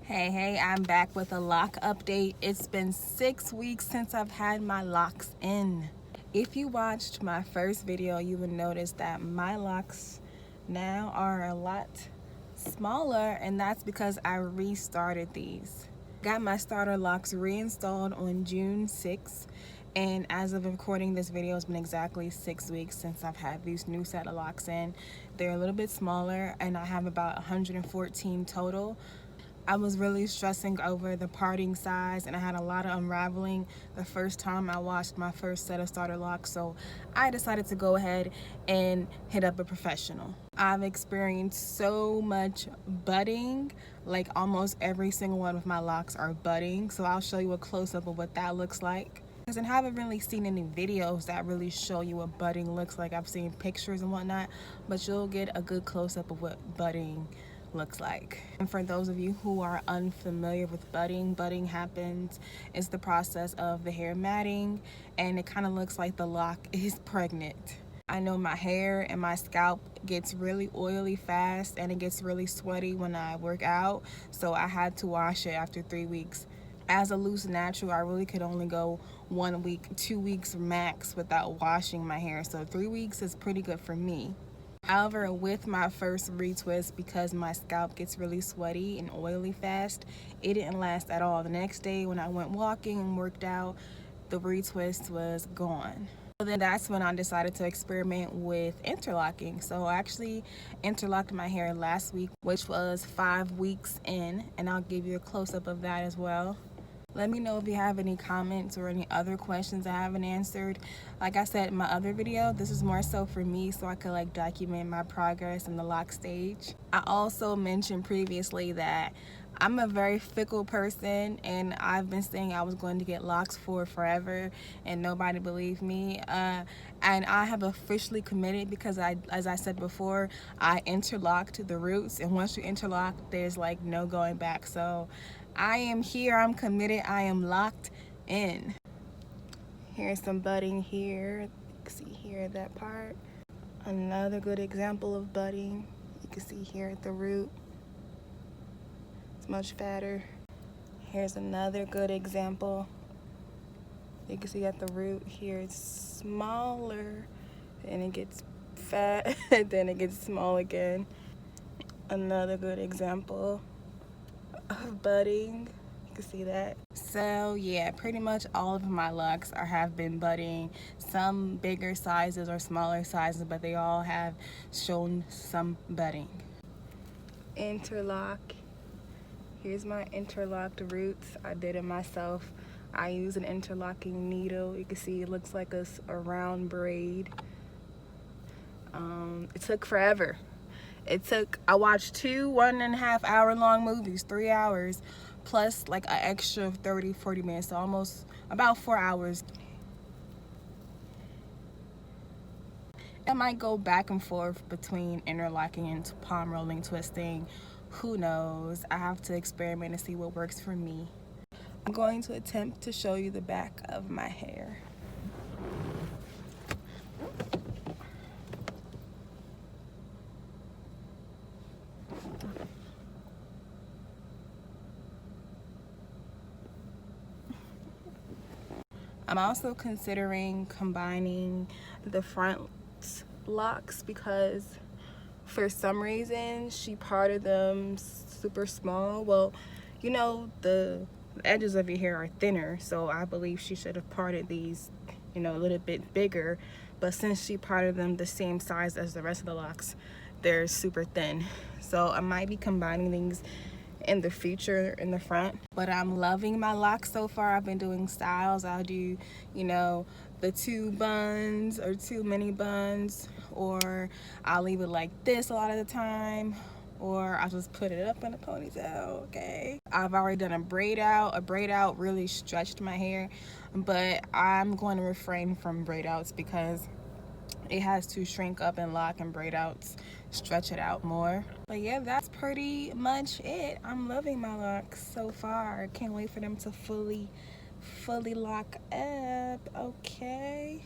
Hey, I'm back with a lock update. It's been 6 weeks since I've had my locks in. If you watched my first video, you would notice that my locks now are a lot smaller, and that's because I restarted these. Got my starter locks reinstalled on June 6th, and as of recording this video, it's been exactly 6 weeks since I've had these new set of locks in. They're a little bit smaller, and I have about 114 total. I was really stressing over the parting size, and I had a lot of unraveling the first time I washed my first set of starter locks, so I decided to go ahead and hit up a professional. I've experienced so much budding, like almost every single one of my locks are budding, so I'll show you a close-up of what that looks like. Because I haven't really seen any videos that really show you what budding looks like. I've seen pictures and whatnot, but you'll get a good close-up of what budding looks like. And for those of you who are unfamiliar with budding happens, it's the process of the hair matting, and it kind of looks like the lock is pregnant. I know my hair and my scalp gets really oily fast, and it gets really sweaty when I work out, so I had to wash it after 3 weeks. As a loose natural, I really could only go 1 week, 2 weeks max without washing my hair, so 3 weeks is pretty good for me. However, with my first retwist, because my scalp gets really sweaty and oily fast, it didn't last at all. The next day when I went walking and worked out, the retwist was gone. So then that's when I decided to experiment with interlocking. So I actually interlocked my hair last week, which was 5 weeks in, and I'll give you a close-up of that as well. Let me know if you have any comments or any other questions I haven't answered. Like I said in my other video, this is more so for me so I could document my progress in the lock stage. I also mentioned previously that I'm a very fickle person, and I've been saying I was going to get locks for forever and nobody believed me. And I have officially committed because as I said before, I interlocked the roots, and once you interlock, there's no going back. So I am here, I'm committed, I am locked in. Here's some budding here. You can see here that part. Another good example of budding. You can see here at the root. It's much fatter. Here's another good example. You can see at the root here it's smaller, and it gets fat, then it gets small again. Another good example of budding. You can see that. So yeah, pretty much all of my locks have been budding. Some bigger sizes or smaller sizes, but they all have shown some budding. Interlock. Here's my interlocked roots. I did it myself. I use an interlocking needle. You can see it looks like a round braid. It took forever. I watched 2 1.5 hour long movies, 3 hours, plus an extra 30-40 minutes, so almost about 4 hours. I might go back and forth between interlocking and palm rolling, twisting. Who knows? I have to experiment and see what works for me. I'm going to attempt to show you the back of my hair. I'm also considering combining the front locks because for some reason she parted them super small. Well, you know, the edges of your hair are thinner, so I believe she should have parted these, a little bit bigger, but since she parted them the same size as the rest of the locks, they're super thin. So I might be combining these in the future in the front, but I'm loving my locks so far. I've been doing styles. I'll do the 2 buns or 2 mini buns, or I'll leave it like this a lot of the time, or I'll just put it up in a ponytail. Okay, I've already done a braid out really stretched my hair, but I'm going to refrain from braid outs because it has to shrink up and lock, and braid outs stretch it out more. But yeah, that's pretty much it. I'm loving my locks so far. I can't wait for them to fully lock up. Okay.